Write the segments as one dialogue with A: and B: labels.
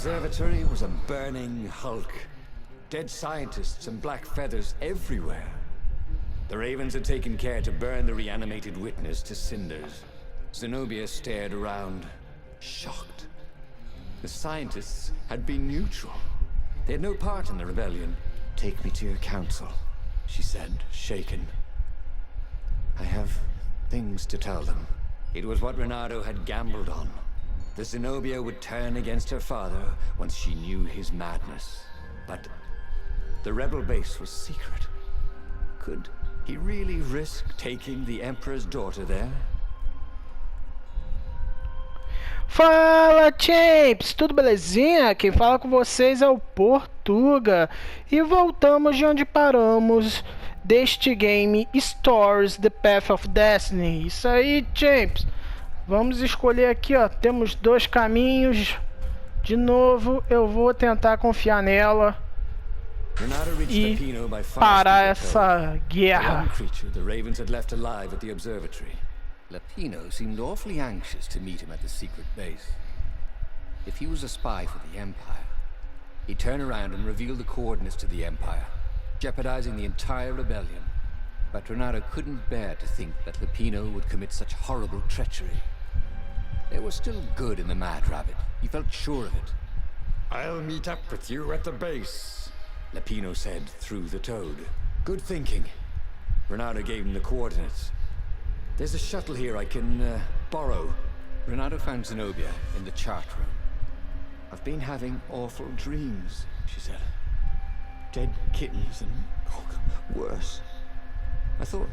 A: observatory was a burning hulk. Dead scientists and black feathers everywhere. The Ravens had taken care to burn the reanimated witness to cinders. Zenobia stared around, shocked. The scientists had been neutral. They had no part in the rebellion. "Take me to your council," she said, shaken. "I have things to tell them." It was what Reynaldo had gambled on. The Zenobia would turn against her father once she knew his madness. But the rebel base was secret. Could he really risk taking the Emperor's daughter there?
B: Fala, champs! Tudo belezinha? Quem fala com vocês é o Portuga. E voltamos de onde paramos deste game Stories, The Path of Destinies. Isso aí, champs! Vamos escolher aqui, ó. Temos dois caminhos. De novo, eu vou tentar confiar nela e parar essa guerra.
A: Lapino seemed awfully anxious to meet him at the secret base. If he was a spy for the Empire, he'd turn around and reveal the coordinates to the Empire, jeopardizing the entire rebellion. But Reynaldo couldn't bear to think that Lapino would commit such horrible treachery. There was still good in the Mad Rabbit. He felt sure of it. "I'll meet up with you at the base," Lapino said through the toad. "Good thinking." Reynaldo gave him the coordinates. "There's a shuttle here I can borrow." Reynaldo found Zenobia in the chart room. "I've been having awful dreams," she said. "Dead kittens and worse. I thought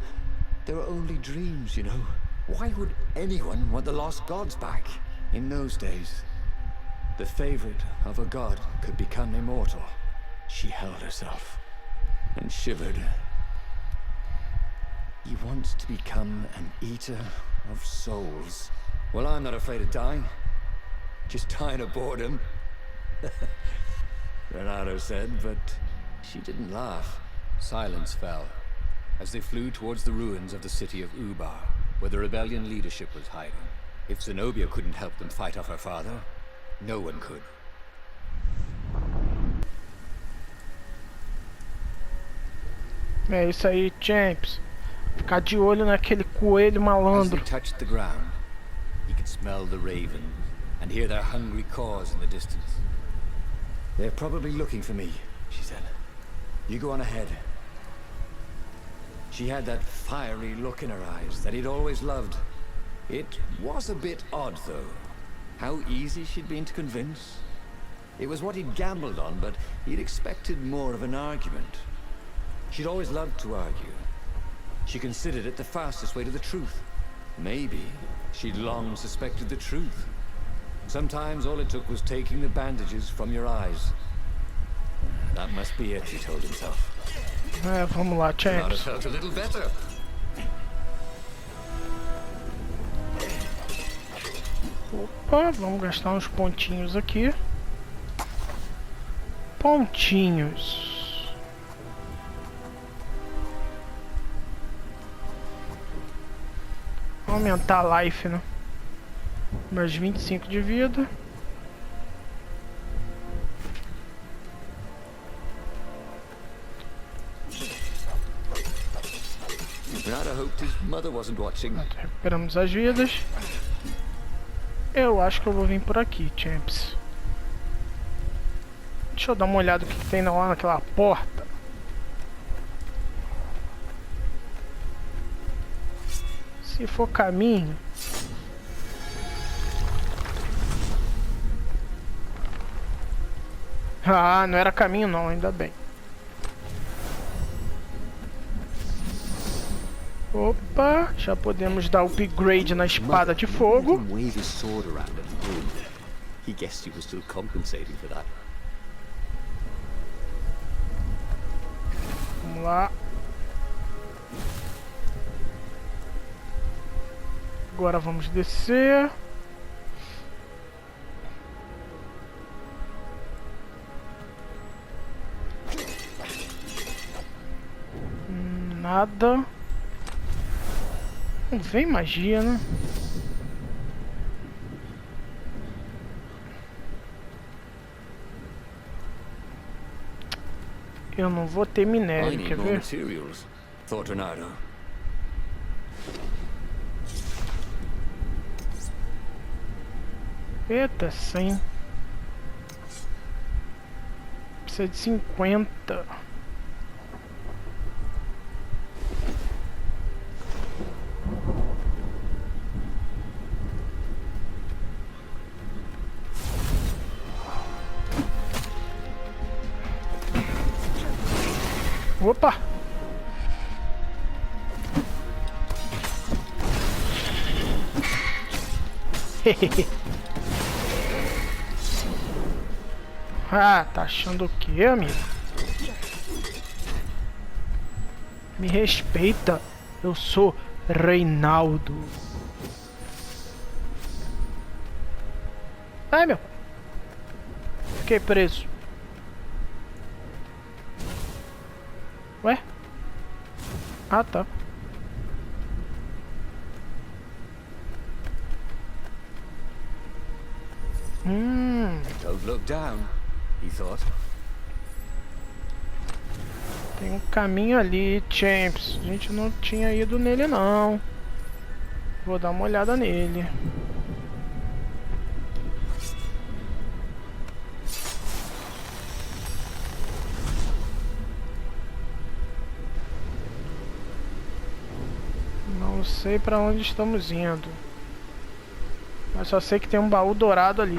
A: they were only dreams, you know. Why would anyone want the lost gods back? In those days, the favorite of a god could become immortal." She held herself and shivered. "He wants to become an eater of souls." "Well, I'm not afraid of dying. Just dying of boredom," Reynaldo said, but she didn't laugh. Silence fell as they flew towards the ruins of the city of Ubar, where the rebellion leadership was hiding. If Zenobia couldn't help them fight off her father, no one could.
B: É isso aí, champs. Ficar de olho naquele coelho malandro.
A: As they touched the ground, he could smell the ravens and hear their hungry caws in the distance. "They're probably looking for me," she said. "You go on ahead." She had that fiery look in her eyes that he'd always loved. It was a bit odd, though. How easy she'd been to convince. It was what he'd gambled on, but he'd expected more of an argument. She'd always loved to argue. She considered it the fastest way to the truth. Maybe she'd long suspected the truth. Sometimes all it took was taking the bandages from your eyes. That must be it, he told himself.
B: É, vamos lá, champs.
A: Felt a little better.
B: Opa, vamos gastar uns pontinhos aqui. Pontinhos. Aumentar a life, né? Mais 25 de vida. Recuperamos as vidas. Eu acho que eu vou vir por aqui, champs. Deixa eu dar uma olhada no que tem lá naquela porta. Se for caminho... Ah, não era caminho não, ainda bem. Opa, já podemos dar upgrade na espada de fogo. Vamos lá. Agora vamos descer. Nada. Não vem magia, né? Eu não vou ter
A: I
B: minério,
A: need
B: quer
A: more
B: ver?
A: materials, thought Reynaldo.
B: Eita, 100. Precisa de 50. Opa! Ah, tá achando o quê, amigo? Me respeita. Eu sou Reynaldo. Ai, meu. Fiquei preso. Ué? Ah, tá.
A: Don't look down, he thought.
B: Tem um caminho ali, Champs. A gente não tinha ido nele, não. Vou dar uma olhada nele. Não sei pra onde estamos indo. Mas só sei que tem um baú dourado ali.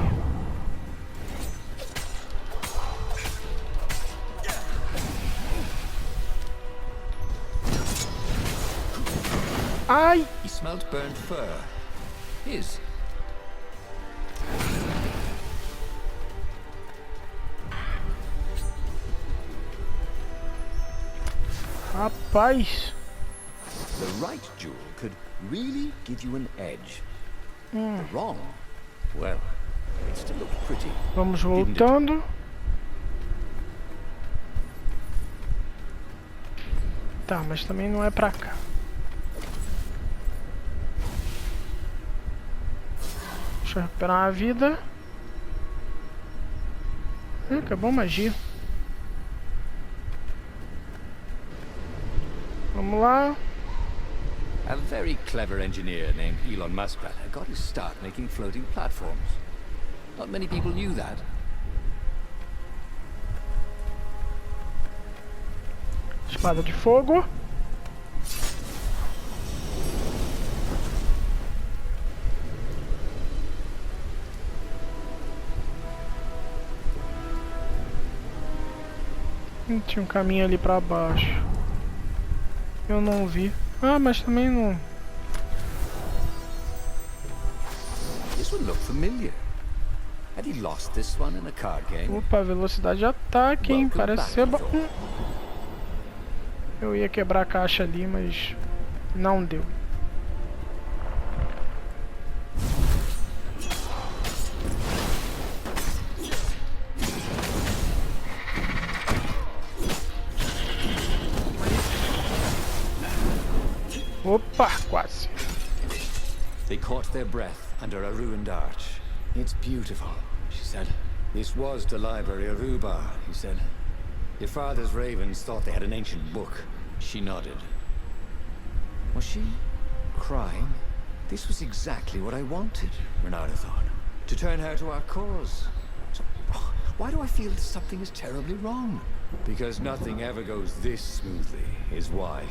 B: Ai!
A: He smelled burnt fur. His.
B: Rapaz!
A: The right jewel could really give you an edge. The wrong, well, it still looked pretty.
B: Vamos
A: didn't it?
B: voltando. Tá, mas também não é pra cá. Deixa eu recuperar a vida. Acabou a magia. Vamos lá.
A: A very clever engineer named Elon Muskrat got his start making floating platforms. Not many people knew that.
B: Espada de fogo. Tinha um caminho ali pra baixo. Eu não vi. Ah, mas também não.
A: This one looked familiar. Had he lost this one in a card game?
B: Opa, velocidade de ataque, hein? Parece ser bom. Eu ia quebrar a caixa ali, mas não deu. Opa, quase.
A: They caught their breath under a ruined arch. It's beautiful, she said. This was the library of Ubar, he said. Your father's ravens thought they had an ancient book. She nodded. Was she crying? This was exactly what I wanted, Reynaldo thought. To turn her to our cause. So, why do I feel something is terribly wrong? Because nothing ever goes this smoothly, is why.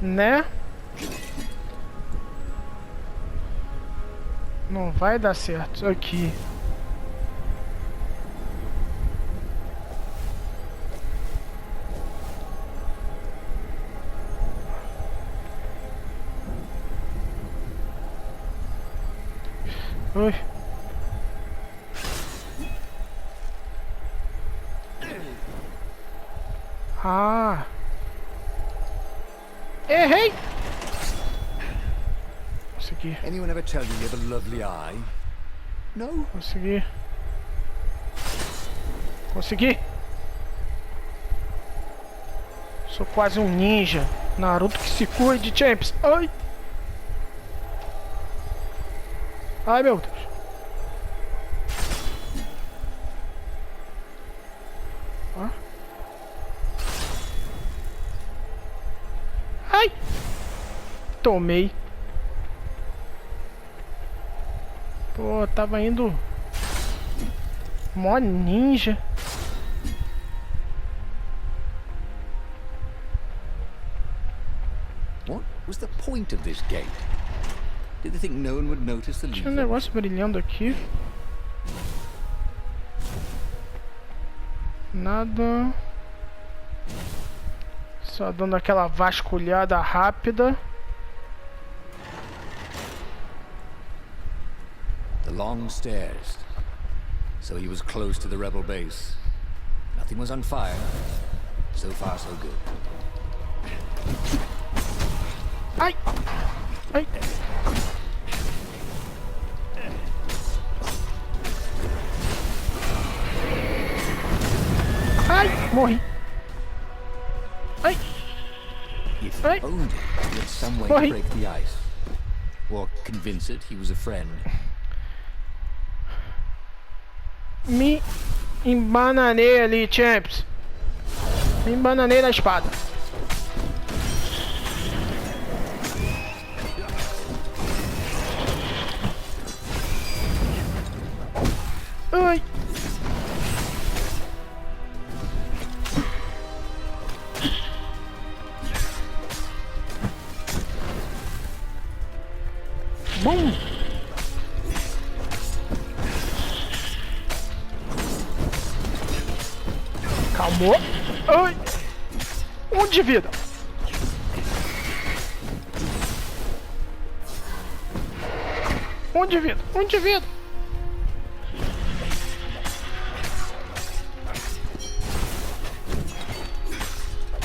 B: Né? Não vai dar certo isso aqui. Oi. Ah. Errei! Consegui.
A: Anyone ever tell you you have a lovely eye? No?
B: Consegui. Consegui. Sou quase um ninja. Naruto que se cuide, champs. Ai. Ai, meu Deus. tomei. Pô, tava indo... Mó ninja.
A: What was the point of this gate? Did they think no one would notice the
B: Tinha um
A: lever?
B: negócio brilhando aqui. Nada. Só dando aquela vasculhada rápida.
A: The long stairs. So he was close to the rebel base. Nothing was on fire. So far, so good.
B: Ai! Ai! Ai! Morri! Ai!
A: If
B: Ai!
A: he owned it, he had some way
B: Morri!
A: to break the ice. Or convince it he was a friend.
B: Me embananei ali, champs. Me embananei na espada. Ai. Bum. Calmou. Ai. Um de vida. Um de vida. Um de vida.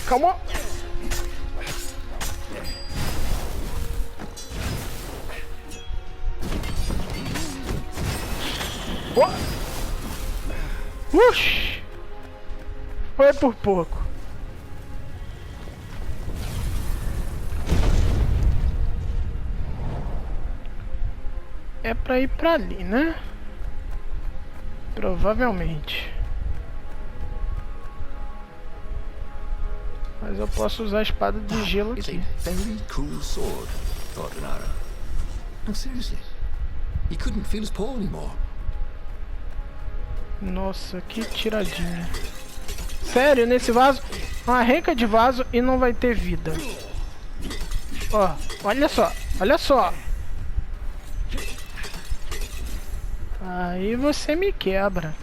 B: Calma. Uxi. Foi por pouco. É pra ir pra ali, né? Provavelmente. Mas eu posso usar a espada de gelo
A: It's
B: aqui.
A: a very cool sword, thought Reynaldo. No, seriously. He couldn't feel his paw anymore.
B: Nossa, que tiradinha. Sério, nesse vaso, uma renca de vaso e não vai ter vida. Ó, olha só, olha só. Aí você me quebra.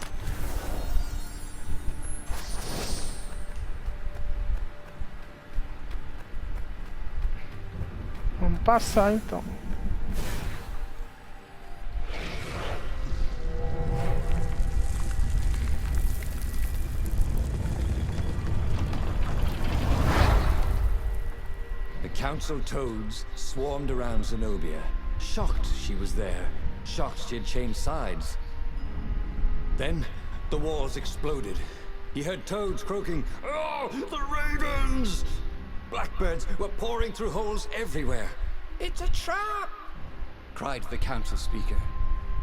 B: Vamos passar então.
A: The council toads swarmed around Zenobia, shocked she was there, shocked she had changed sides. Then, the walls exploded. He heard toads croaking, "Oh, the ravens!" Blackbirds were pouring through holes everywhere. "It's a trap!" cried the council speaker.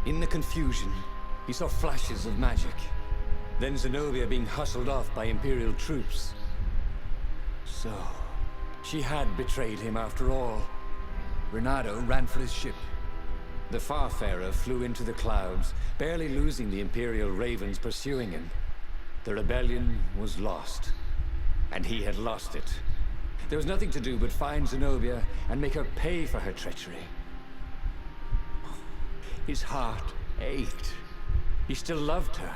A: In the confusion, he saw flashes of magic. Then Zenobia being hustled off by Imperial troops. So, she had betrayed him after all. Reynaldo ran for his ship. The Farfarer flew into the clouds, barely losing the Imperial ravens pursuing him. The rebellion was lost, and he had lost it. There was nothing to do but find Zenobia and make her pay for her treachery. His heart ached. He still loved her.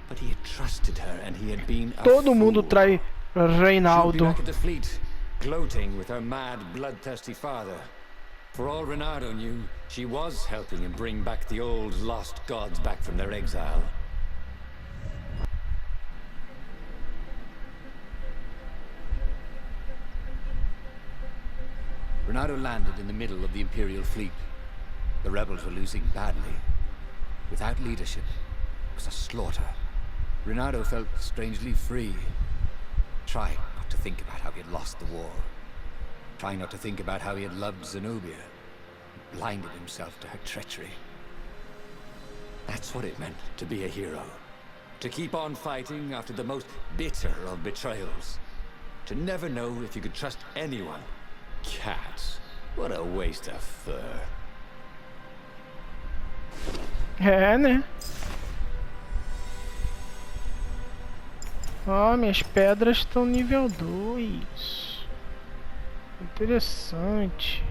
A: But he had trusted her and he had been a
B: Todo mundo
A: fool.
B: trai
A: She would be
B: Reynaldo.
A: back at the fleet, gloating with her mad, bloodthirsty father. For all Reynaldo knew, she was helping him bring back the old, lost gods back from their exile. Reynaldo landed in the middle of the Imperial fleet. The rebels were losing badly. Without leadership, it was a slaughter. Reynaldo felt strangely free. Trying not to think about how he had lost the war. Trying not to think about how he had loved Zenobia. Blinded himself to her treachery. That's what it meant to be a hero. To keep on fighting after the most bitter of betrayals. To never know if you could trust anyone. Cats. What a waste of fur.
B: É, né? Ó, minhas pedras estão nível 2. Interessante.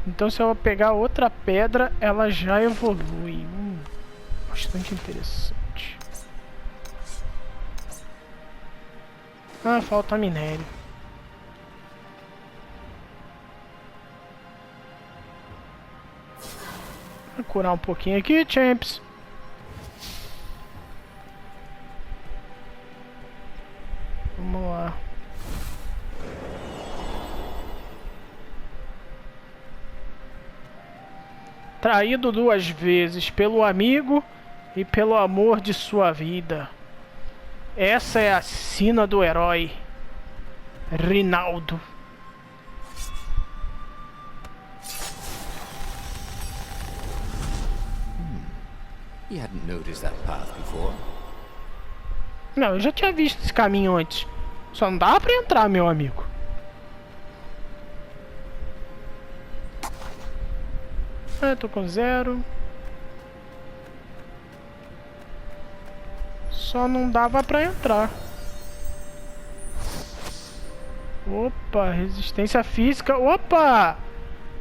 B: Então se eu pegar outra pedra, ela já evolui. Bastante interessante. Ah, falta minério. Vou curar um pouquinho aqui, champs. Vamos lá. Traído 2 vezes pelo amigo e pelo amor de sua vida. Essa é a sina do herói Reynaldo.
A: You hadn't noticed that path before.
B: Não, eu já tinha visto esse caminho antes. Só não dava pra entrar, meu amigo. Ah, tô com 0. Só não dava pra entrar. Opa, resistência física. Opa!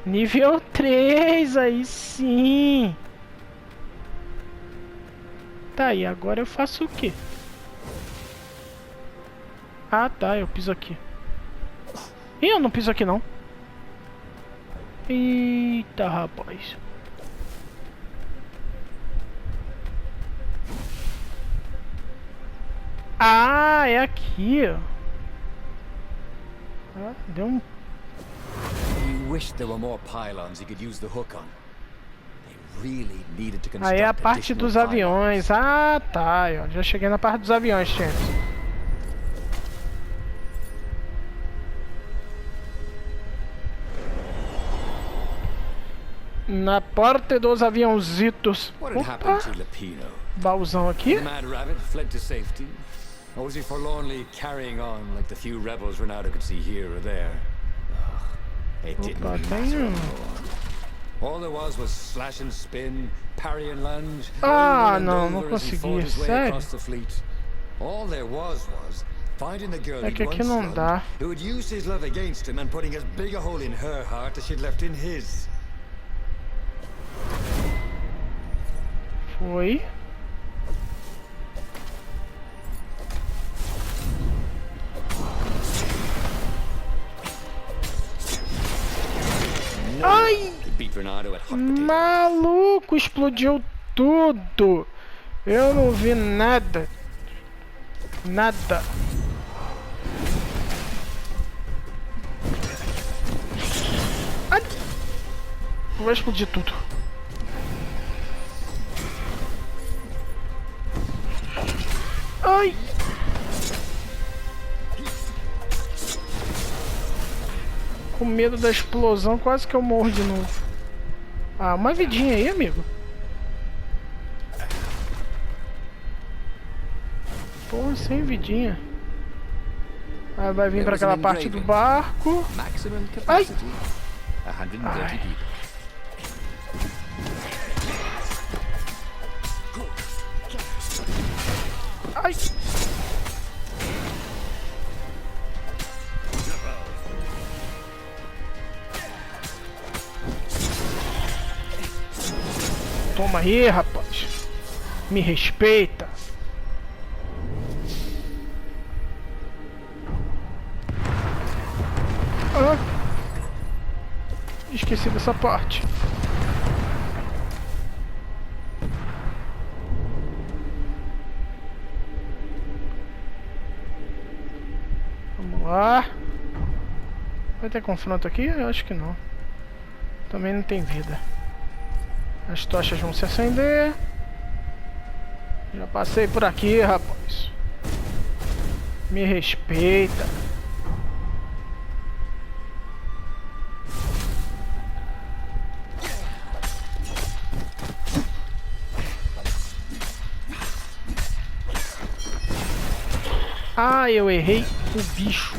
B: Nível 3, aí sim. Tá, e agora eu faço o quê? Ah, tá, eu piso aqui. Ih, eu não piso aqui não. Eita, rapaz. Ah, é aqui, ó. Ah, deu um...
A: You wish there were more pylons you could use the hook on. They really needed to construct
B: Aí é a parte
A: additional
B: dos
A: pylons.
B: aviões. Ah, tá, ó. Já cheguei na parte dos aviões, gente. Na parte dos aviãozitos.
A: What had
B: Opa,
A: happened to Lapino?
B: baúzão aqui.
A: The mad rabbit fled to safety? Or was he forlornly carrying on like the few rebels Reynaldo could see here or there? Ugh, it didn't
B: Opa,
A: matter
B: tem um...
A: anymore. All there was slash and spin, parry and lunge.
B: Ah,
A: over and
B: não, não
A: over as he
B: consegui,
A: fought his way
B: sério?
A: across the fleet. All there was finding the girl
B: É
A: he'd
B: que aqui
A: once
B: não
A: loved,
B: dá.
A: who had used his love against him and putting as big a hole in her heart as she'd left in his.
B: Foi. Ai!
A: He beat Reynaldo at hot potato.
B: Maluco, explodiu tudo. Eu não vi nada. Nada. Ai! Vai explodir tudo. Ai! Com medo da explosão, quase que eu morro de novo. Ah, uma vidinha aí, amigo. Porra, sem vidinha. Aí vai vir pra aquela parte do barco.
A: Maximum
B: Ai!
A: capacity, 130 people.
B: Ai! Toma aí, rapaz. Me respeita. Ah. Esqueci dessa parte. Vamos lá. Vai ter confronto aqui? Eu acho que não. Também não tem vida. As tochas vão se acender. Já passei por aqui, rapaz. Me respeita. Ah, eu errei o bicho.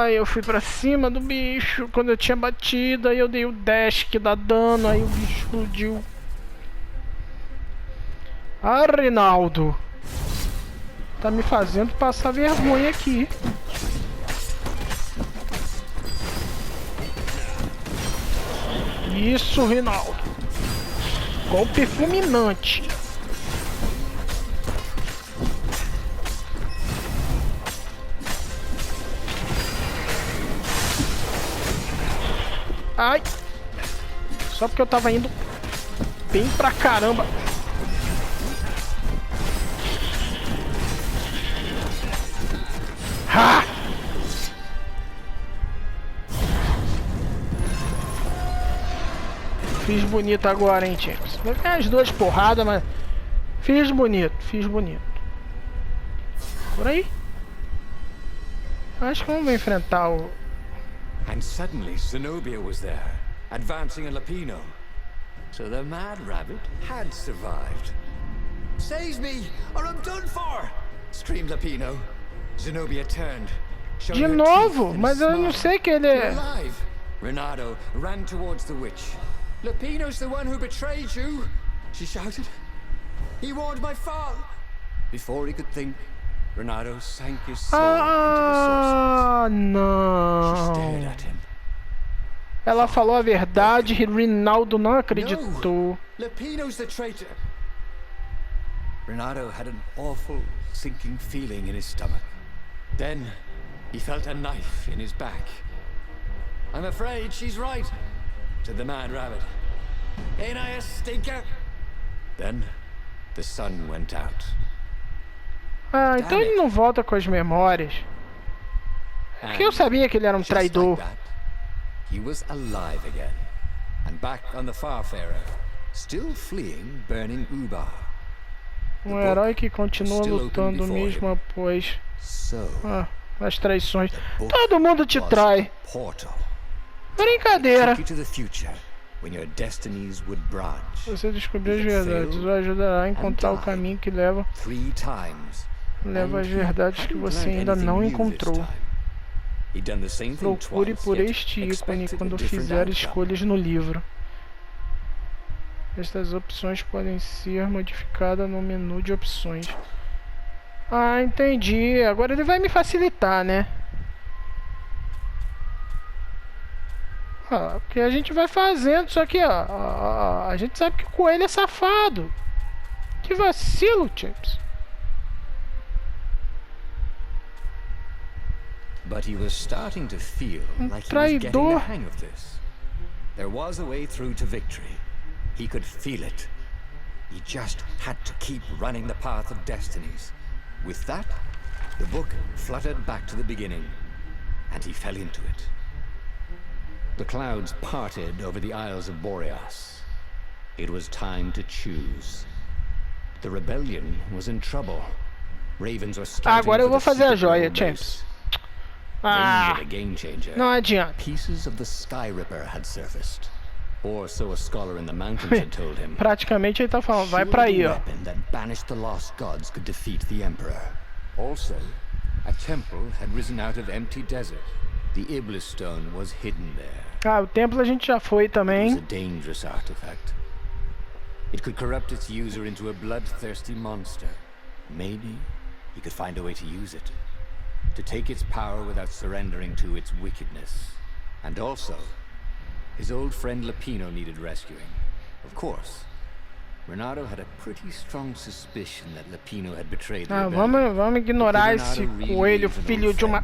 B: Aí eu fui pra cima do bicho. Quando eu tinha batido, aí eu dei o dash que dá dano. Aí o bicho explodiu. Ah, Reynaldo. Tá me fazendo passar vergonha aqui. Isso, Reynaldo. Golpe fulminante. Ai. Só porque eu tava indo bem pra caramba. Ha! Fiz bonito agora, hein, Champs. Vai ficar as duas porradas, mas... Fiz bonito, fiz bonito. Por aí. Acho que vamos enfrentar o...
A: And suddenly Zenobia was there, advancing a Lapino. So the mad rabbit had survived. Save me, or I'm done for! Screamed Lapino. Zenobia turned.
B: De novo? Mas eu não sei que ele é...
A: Alive. Reynaldo ran towards the witch. Lapino's the one who betrayed you, she shouted. He warned my fall. Before he could think, Reynaldo sank his sword into the sorceress.
B: Não.
A: She stared at him.
B: Ela falou a verdade e Reynaldo não acreditou.
A: No, Lapino's the traitor. Reynaldo had an awful sinking feeling in his stomach. Then he felt a knife in his back. I'm afraid she's right, said the mad rabbit. Ain't I a stinker? Then the sun went out.
B: Ah, então ele não volta com as memórias. Porque eu sabia que ele era um traidor.
A: He was alive again, and back on the Farfarer, still fleeing burning Ubar.
B: Um herói que continua lutando mesmo após as traições. Todo mundo te trai. Brincadeira. Você descobrir as verdades, o ajudará a encontrar o caminho que leva às verdades que você ainda não encontrou. Procure por este ícone quando fizer escolhas no livro. Estas opções podem ser modificadas no menu de opções. Ah, entendi. Agora ele vai me facilitar, né? Ah, porque a gente vai fazendo isso aqui, ó. A gente sabe que o coelho é safado. Que vacilo, Champs.
A: But he was starting to feel like he was getting the hang of this. There was a way through to victory. He could feel it. He just had to keep running the Path of Destinies. With that, the book fluttered back to the beginning, and he fell into it. The clouds parted over the Isles of Boreas. It was time to choose. The rebellion was in trouble. Ravens were scouting
B: Agora eu vou
A: for the
B: fazer a
A: secret
B: joia,
A: base.
B: Champs.
A: Then, a game changer.
B: Não adianta.
A: Pieces of the Sky Ripper had surfaced. Or so a scholar in the mountains had told him.
B: Praticamente ele tá falando, vai pra aí, ó.
A: Weapon that banished the lost gods could defeat the Emperor. Also, a temple had risen out of empty desert. The Iblis stone was hidden there.
B: Ah, o templo a gente já foi também.
A: It was a dangerous artifact. It could corrupt its user into a bloodthirsty monster. Maybe he could find a way to use it. To take its power without surrendering to its wickedness. And also, his old friend Lapino needed rescuing. Of course, Reynaldo had a pretty strong suspicion that Lapino had betrayed the rebellion.
B: Vamos ignorar esse coelho, filho de uma...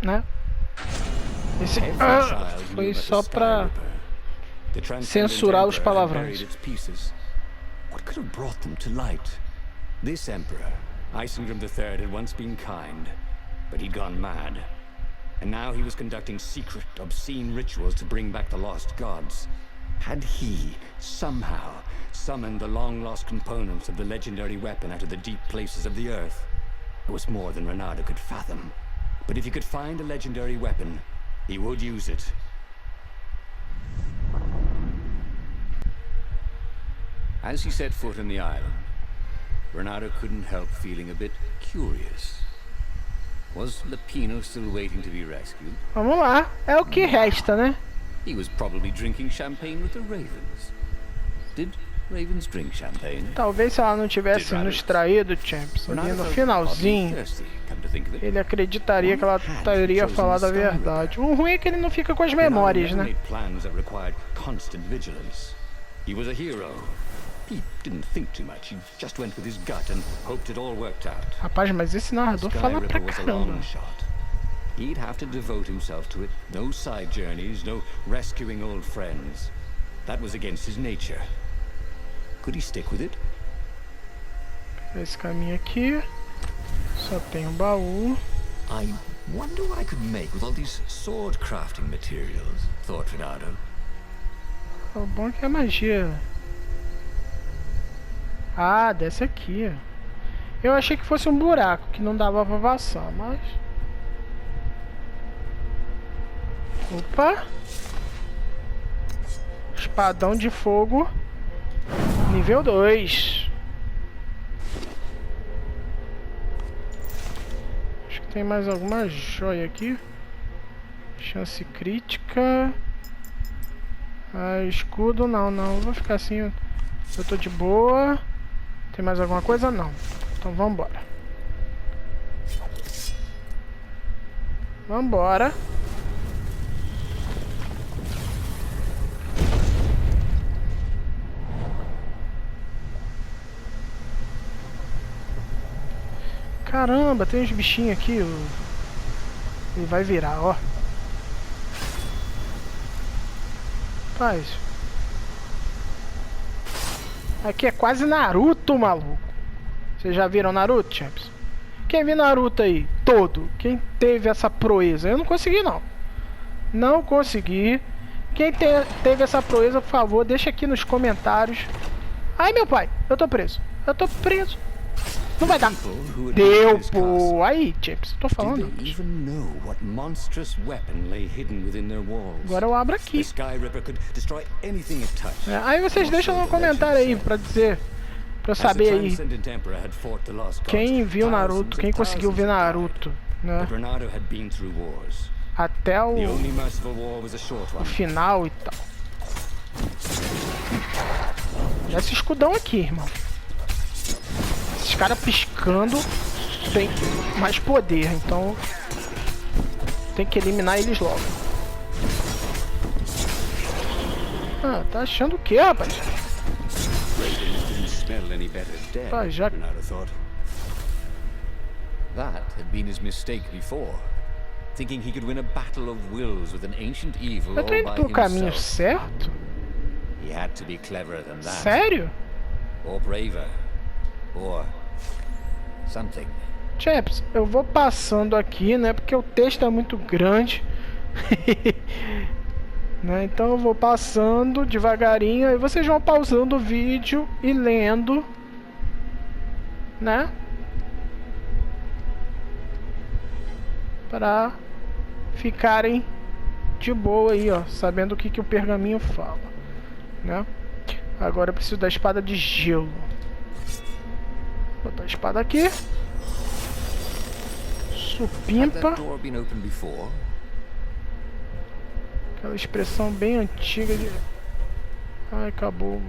B: Né? Esse foi só pra censurar os palavrões.
A: What could have brought them to light? This emperor, Isengrim III, had once been kind, but he'd gone mad. And now he was conducting secret, obscene rituals to bring back the lost gods. Had he, somehow, summoned the long-lost components of the legendary weapon out of the deep places of the earth? It was more than Reynaldo could fathom. But if he could find a legendary weapon, he would use it. As he set foot on the island, Reynaldo couldn't help feeling a bit curious. Was Lapino still waiting to be rescued?
B: Vamos lá. É o que resta, né?
A: He was probably drinking champagne with the ravens. Did ravens drink champagne?
B: Talvez se ela não tivesse nos traído, Champs, ali no finalzinho, ele acreditaria que ela teria falado a verdade. O ruim é que ele não fica com as memórias, né?
A: He was a hero. He didn't think too much. He just went with his gut and hoped it all worked out.
B: Rapaz, mas esse narrador fala pra caramba.
A: He'd have to devote himself to it. No side journeys, no rescuing old friends. That was against his nature. Could he stick with it?
B: Esse caminho aqui só tem um baú.
A: I wonder what I could make with all these sword crafting materials, thought Reynaldo.
B: O bom é que é magia. Ah, desce aqui. Eu achei que fosse um buraco que não dava pra passar, mas... Opa! Espadão de fogo. Nível 2. Acho que tem mais alguma joia aqui. Chance crítica. Ah, escudo não, não. Vou ficar assim. Eu tô de boa. Tem mais alguma coisa? Não. Então vambora. Vambora. Caramba, tem uns bichinhos aqui. Ele vai virar, ó. Rapaz. Aqui é quase Naruto, maluco. Vocês já viram Naruto, champs? Quem viu Naruto aí? Todo. Quem teve essa proeza? Eu não consegui, não. Não consegui. Quem teve essa proeza, por favor, deixa aqui nos comentários. Ai, meu pai, eu tô preso. Eu tô preso. Não vai dar. Deu, pô. Aí, champs, tô falando. Agora eu abro aqui. Aí vocês deixam no comentário aí pra dizer, pra eu saber aí quem viu Naruto, quem conseguiu ver Naruto, né? Até o final e tal. Esse escudão aqui, irmão. Esses caras piscando tem mais poder, então tem que eliminar eles logo. Ah, tá achando o que, rapaz? Ah, já...
A: That had been his mistake before, thinking he could win a battle of wills with an ancient evil
B: Eu tô indo pro caminho certo?
A: He had to be cleverer than that.
B: Sério?
A: Or braver. Or something.
B: Chaps, eu vou passando aqui, né? Porque o texto é muito grande. Né, então eu vou passando devagarinho. Aí vocês vão pausando o vídeo e lendo, né? Para ficarem de boa aí, ó, sabendo o que, que o pergaminho fala, né? Agora eu preciso da espada de gelo. Vou botar a espada aqui. Supimpa. Aquela expressão bem antiga de... Ai, acabou.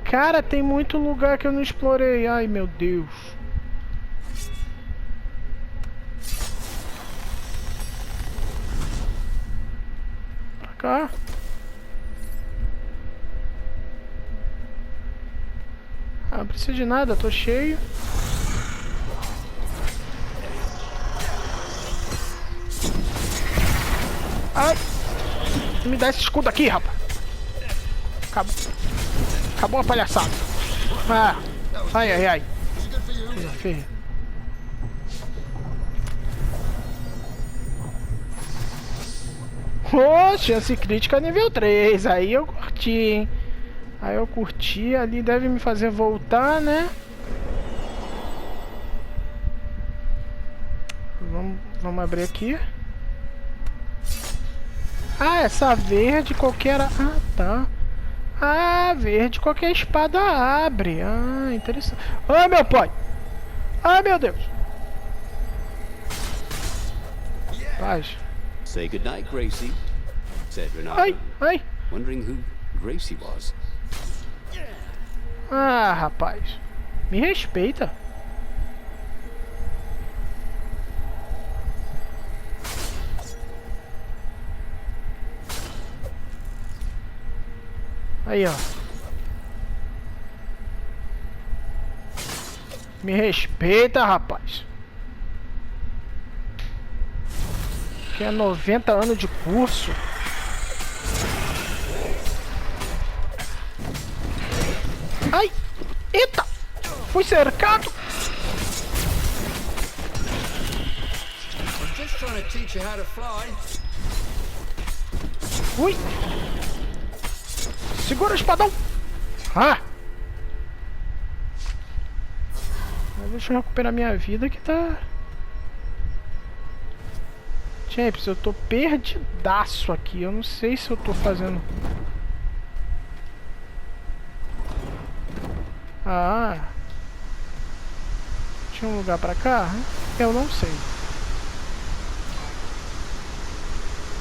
B: Cara, tem muito lugar que eu não explorei. Ai, meu Deus. Pra cá. Ah, não precisa de nada, tô cheio. Ai! Me dá esse escudo aqui, rapaz. Acabou a palhaçada. Ah! Ai, ai, ai. Feio. Oh, chance crítica nível 3. Aí eu curti, hein? Aí eu curti. Ali deve me fazer voltar, né? Vamos abrir aqui. Ah, essa verde qualquer... Ah, tá. Ah, verde qualquer espada abre. Ah, interessante. Ah, meu pai! Ai, meu Deus. Paz.
C: Say goodnight, Gracie, said Reynaldo,
B: Ai, ai.
C: wondering who Gracie was.
B: Ah, rapaz. Me respeita. Aí, ó. Me respeita, rapaz. Que é 90 anos de curso. Ai! Eita! Fui cercado!
A: I'm just trying to teach you how to fly.
B: Ui! Segura o espadão! Ah! Mas deixa eu recuperar minha vida que tá... Champs, eu tô perdidaço aqui. Eu não sei se eu tô fazendo... Ah... Tinha um lugar pra cá? Eu não sei.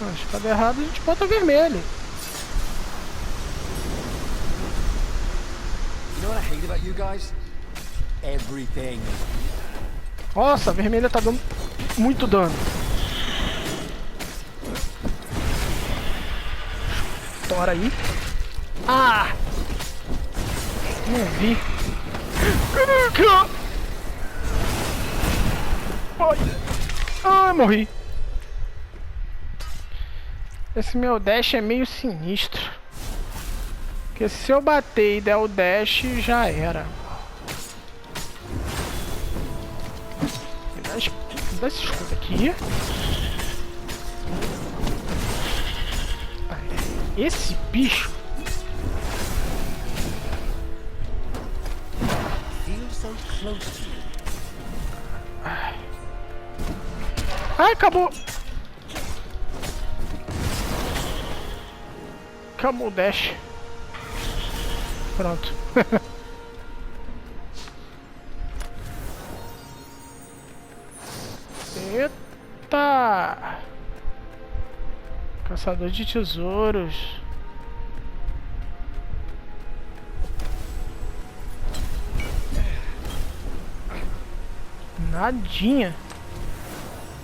B: Ah, espada errada, a gente bota vermelho.
A: You know what I hate about you guys? Everything.
B: Nossa, a vermelha tá dando muito dano. Tora aí. Ah! Não vi. Caraca! Ai! Ai, morri. Esse meu dash é meio sinistro. Porque se eu bater e der o dash, já era. Vou dar esse escudo aqui. Esse bicho. Ai, acabou. Acabou o dash. Pronto. Eita! Caçador de tesouros. Nadinha.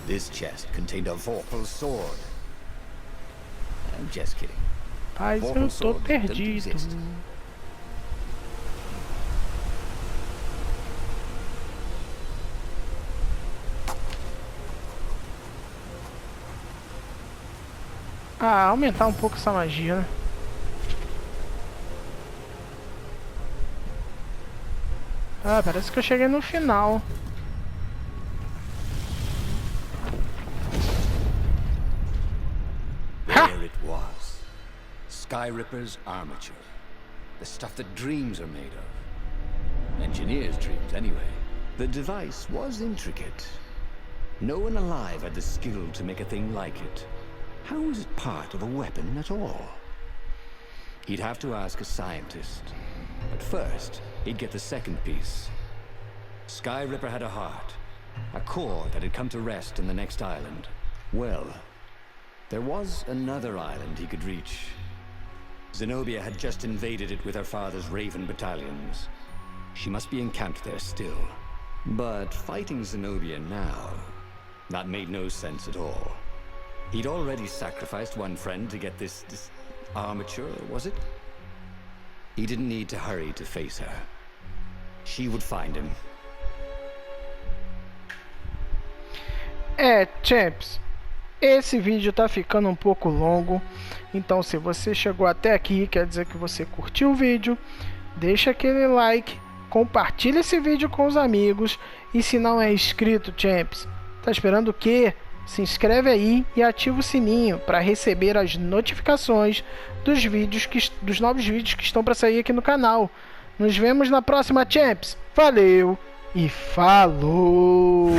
A: This chest contained a vorpal sword. I'm just kidding.
B: Mas eu tô perdido. Ah, aumentar um pouco essa magia, né? Ah, parece que eu cheguei no final.
A: There it was. Skyripper's armature. The stuff that dreams are made of. Engineers' dreams, anyway. The device was intricate. No one alive had the skill to make a thing like it. How is it part of a weapon at all? He'd have to ask a scientist. But first, he'd get the second piece. Skyripper had a heart. A core that had come to rest in the next island. Well, there was another island he could reach. Zenobia had just invaded it with her father's Raven battalions. She must be encamped there still. But fighting Zenobia now, that made no sense at all. He'd already sacrificed one friend to get this armature, was it? He didn't need to hurry to face her. She would find him.
B: Champs, esse vídeo tá ficando um pouco longo, então se você chegou até aqui, quer dizer que você curtiu o vídeo, deixa aquele like, compartilha esse vídeo com os amigos, e se não é inscrito, Champs, tá esperando o quê? Se inscreve aí e ativa o sininho para receber as notificações dos novos vídeos que estão para sair aqui no canal. Nos vemos na próxima, Champs. Valeu e falou!